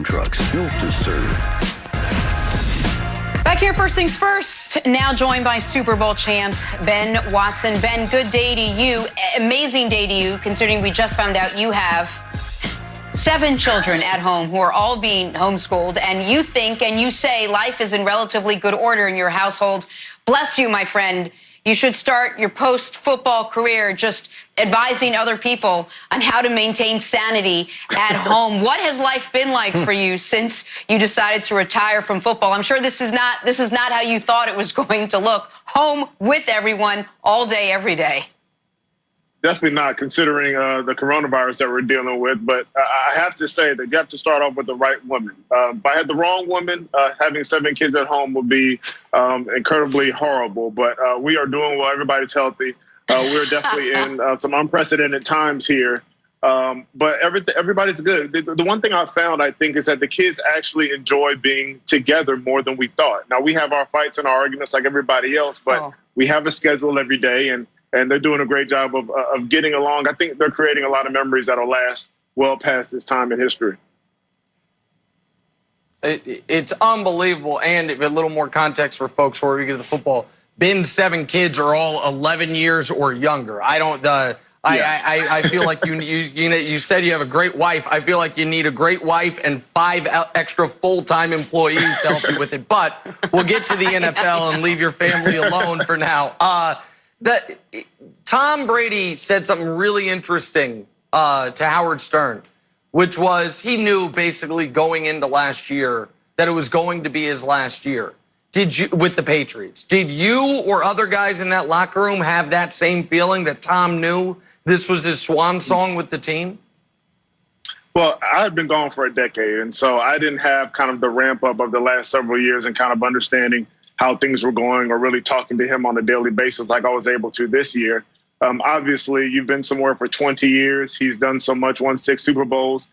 Trucks, built to serve. Back here, first things first, now joined by Super Bowl champ Ben Watson. Ben, good day to you. Amazing day to you, considering we just found out you have 7 children at home who are all being homeschooled, and you think and you say life is in relatively good order in your household. Bless you, my friend. You should start your post-football career just advising other people on how to maintain sanity at home. What has life been like for you since you decided to retire from football? I'm sure this is not how you thought it was going to look. Home with everyone all day, every day. Definitely not, considering the coronavirus that we're dealing with. But I have to say that you have to start off with the right woman. If I had the wrong woman, having 7 kids at home would be incredibly horrible. But we are doing well. Everybody's healthy. We're definitely in some unprecedented times here. But everybody's good. The one thing I found, I think, is that the kids actually enjoy being together more than we thought. Now, we have our fights and our arguments like everybody else, but we have a schedule every day, and they're doing a great job of getting along. I think they're creating a lot of memories that'll last well past this time in history. It's unbelievable. And a little more context for folks before we get to the football. Ben's 7 kids are all 11 years or younger. I feel like you said you have a great wife. I feel like you need a great wife and 5 extra full-time employees to help you with it. But we'll get to the NFL and leave your family alone for now. Tom Brady said something really interesting to Howard Stern, which was he knew basically going into last year that it was going to be his last year. With the Patriots? Did you or other guys in that locker room have that same feeling that Tom knew this was his swan song with the team? Well, I had been gone for a decade, and so I didn't have kind of the ramp up of the last several years and kind of understanding how things were going or really talking to him on a daily basis like I was able to this year. Obviously, you've been somewhere for 20 years. He's done so much, won 6 Super Bowls.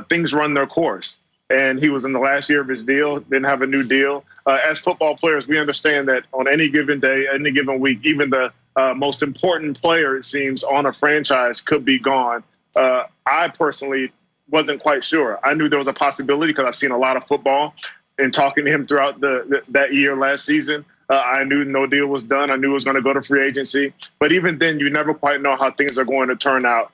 Things run their course. And he was in the last year of his deal, didn't have a new deal. As football players, we understand that on any given day, any given week, even the most important player, it seems, on a franchise could be gone. I personally wasn't quite sure. I knew there was a possibility because I've seen a lot of football. And talking to him throughout that year last season, I knew no deal was done. I knew it was going to go to free agency. But even then, you never quite know how things are going to turn out.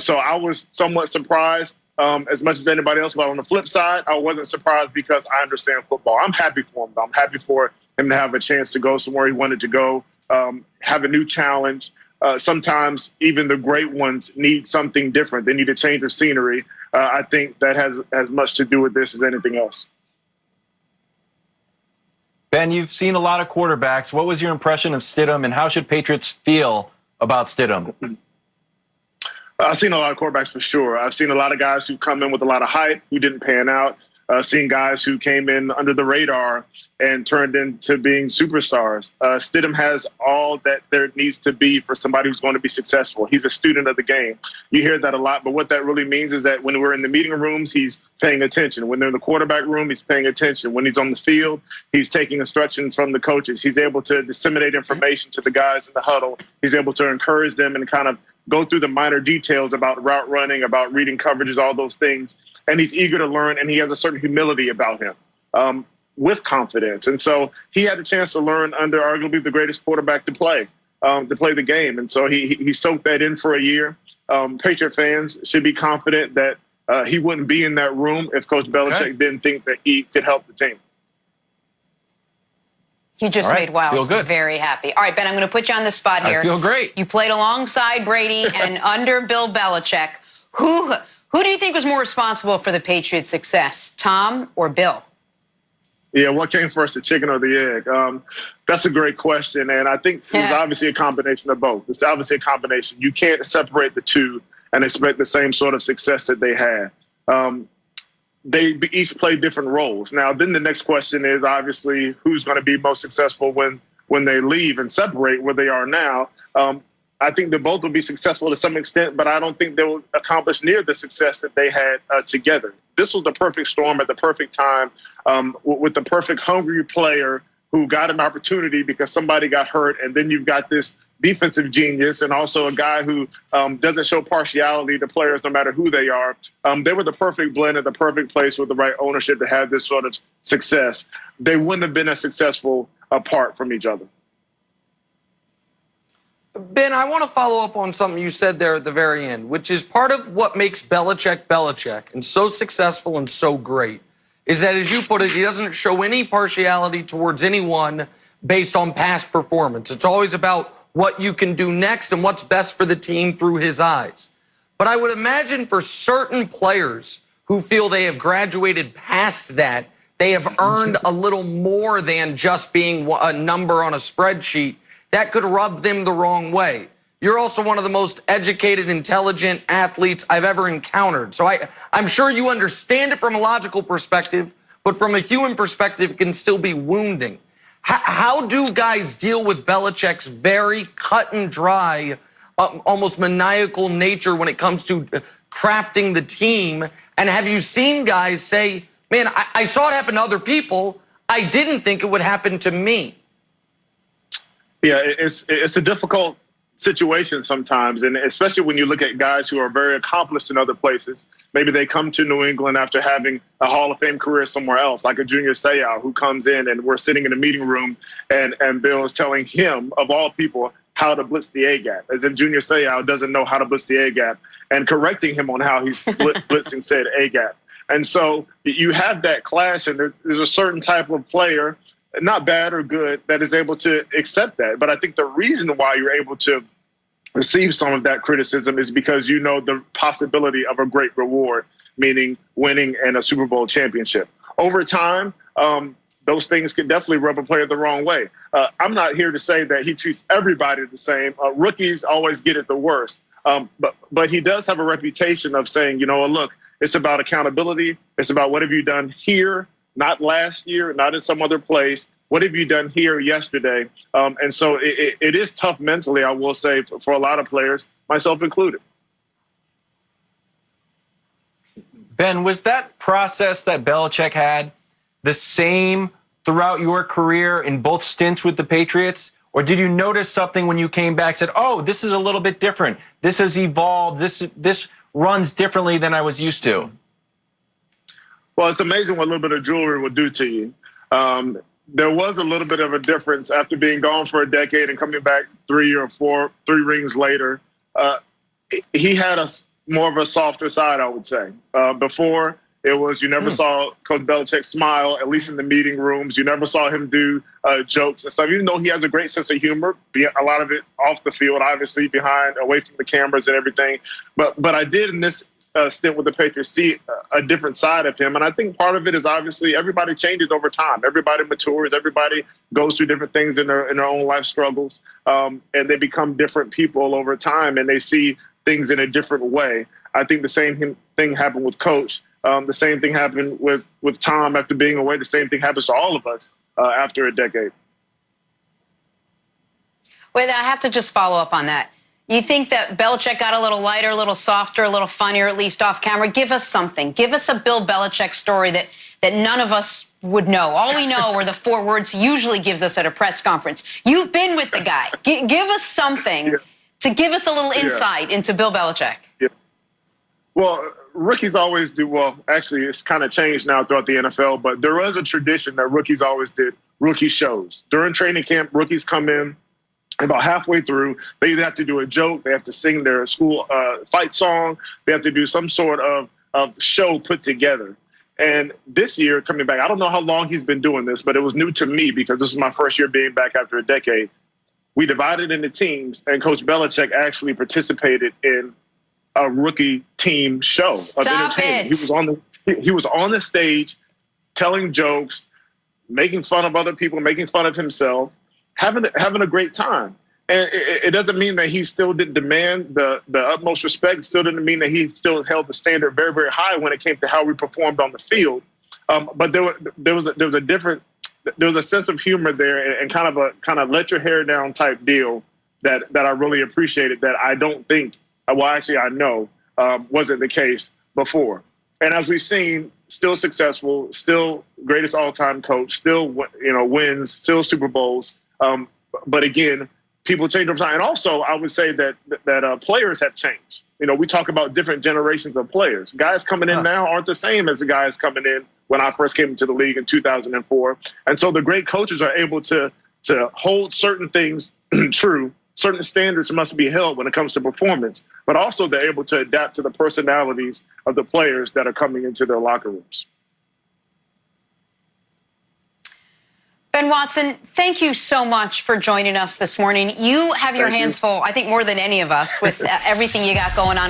So I was somewhat surprised as much as anybody else. But on the flip side, I wasn't surprised because I understand football. I'm happy for him, though. I'm happy for him to have a chance to go somewhere he wanted to go, have a new challenge. Sometimes even the great ones need something different. They need a change of scenery. I think that has as much to do with this as anything else. Ben, you've seen a lot of quarterbacks. What was your impression of Stidham, and how should Patriots feel about Stidham? I've seen a lot of quarterbacks for sure. I've seen a lot of guys who come in with a lot of hype who didn't pan out. Seen guys who came in under the radar and turned into being superstars. Stidham has all that there needs to be for somebody who's going to be successful. He's a student of the game. You hear that a lot, but what that really means is that when we're in the meeting rooms, he's paying attention. When they're in the quarterback room, he's paying attention. When he's on the field, he's taking instructions from the coaches. He's able to disseminate information to the guys in the huddle. He's able to encourage them and kind of go through the minor details about route running, about reading coverages, all those things. And he's eager to learn, and he has a certain humility about him with confidence. And so he had a chance to learn under arguably the greatest quarterback to play the game. And so he soaked that in for a year. Patriot fans should be confident that he wouldn't be in that room if Coach Belichick didn't think that he could help the team. You just made Wild very happy. All right, Ben, I'm going to put you on the spot here. I feel great. You played alongside Brady and under Bill Belichick. Who do you think was more responsible for the Patriots' success, Tom or Bill? Yeah, what came first, the chicken or the egg? That's a great question, and I think it was obviously a combination of both. It's obviously a combination. You can't separate the two and expect the same sort of success that they had. They each play different roles. Now, then the next question is obviously who's going to be most successful when they leave and separate where they are now. I think they both will be successful to some extent, but I don't think they will accomplish near the success that they had together. This was the perfect storm at the perfect time with the perfect hungry player who got an opportunity because somebody got hurt, and then you've got this defensive genius and also a guy who doesn't show partiality to players no matter who they are. They were the perfect blend at the perfect place with the right ownership to have this sort of success. They wouldn't have been as successful apart from each other. Ben, I want to follow up on something you said there at the very end, which is part of what makes Belichick Belichick and so successful and so great is that, as you put it, he doesn't show any partiality towards anyone based on past performance. It's always about what you can do next and what's best for the team through his eyes. But I would imagine for certain players who feel they have graduated past that, they have earned a little more than just being a number on a spreadsheet. That could rub them the wrong way. You're also one of the most educated, intelligent athletes I've ever encountered. So I'm sure you understand it from a logical perspective, but from a human perspective, it can still be wounding. How do guys deal with Belichick's very cut and dry, almost maniacal nature when it comes to crafting the team? And have you seen guys say, man, I saw it happen to other people. I didn't think it would happen to me. Yeah, it's a difficult situation sometimes, and especially when you look at guys who are very accomplished in other places. Maybe they come to New England after having a Hall of Fame career somewhere else, like a Junior Seau who comes in and we're sitting in a meeting room and Bill is telling him, of all people, how to blitz the A-gap, as if Junior Seau doesn't know how to blitz the A-gap, and correcting him on how he's blitzing said A-gap. And so you have that clash, and there's a certain type of player, not bad or good, that is able to accept that. But I think the reason why you're able to receive some of that criticism is because you know the possibility of a great reward, meaning winning and a Super Bowl championship. Over time, those things can definitely rub a player the wrong way. I'm not here to say that he treats everybody the same. Rookies always get it the worst. But he does have a reputation of saying, you know, look, it's about accountability. It's about what have you done here, not last year, not in some other place. What have you done here yesterday? And so it is tough mentally, I will say, for a lot of players, myself included. Ben, was that process that Belichick had the same throughout your career in both stints with the Patriots? Or did you notice something when you came back, said, oh, this is a little bit different. This has evolved. This runs differently than I was used to? Well, it's amazing what a little bit of jewelry will do to you. There was a little bit of a difference after being gone for a decade and coming back 3 or 4 rings later. He had more of a softer side, I would say. Before, it was you never saw Coach Belichick smile, at least in the meeting rooms. You never saw him do jokes and stuff, even though he has a great sense of humor, a lot of it off the field, obviously, away from the cameras and everything. But I did in this stint with the Patriots see a different side of him. And I think part of it is obviously everybody changes over time. Everybody matures. Everybody goes through different things in their own life struggles. And they become different people over time, and they see things in a different way. I think the same thing happened with Coach. The same thing happened with Tom after being away. The same thing happens to all of us after a decade. Wait, I have to just follow up on that. You think that Belichick got a little lighter, a little softer, a little funnier, at least off camera? Give us something. Give us a Bill Belichick story that none of us would know. All we know are the 4 words he usually gives us at a press conference. You've been with the guy. Give us something to give us a little insight into Bill Belichick. Yeah. Well, rookies always do well. Actually, it's kind of changed now throughout the NFL, but there was a tradition that rookies always did, rookie shows. During training camp, rookies come in. About halfway through, they either have to do a joke, they have to sing their school fight song, they have to do some sort of show put together. And this year, coming back, I don't know how long he's been doing this, but it was new to me because this is my first year being back after a decade. We divided into teams, and Coach Belichick actually participated in a rookie team show of entertainment. He was on the stage telling jokes, making fun of other people, making fun of himself, having a great time. And it doesn't mean that he still didn't demand the utmost respect. It still didn't mean that he still held the standard very, very high when it came to how we performed on the field. But there was a sense of humor there and kind of let your hair down type deal that I really appreciated, that I don't think, well, actually I know, wasn't the case before. And as we've seen, still successful, still greatest all-time coach, still wins, still Super Bowls. But again, people change over time. And also, I would say that players have changed. You know, we talk about different generations of players. Guys coming in now aren't the same as the guys coming in when I first came into the league in 2004. And so the great coaches are able to hold certain things true. Certain standards must be held when it comes to performance, but also they're able to adapt to the personalities of the players that are coming into their locker rooms. Ben Watson, thank you so much for joining us this morning. You have your hands full, I think more than any of us, with everything you got going on.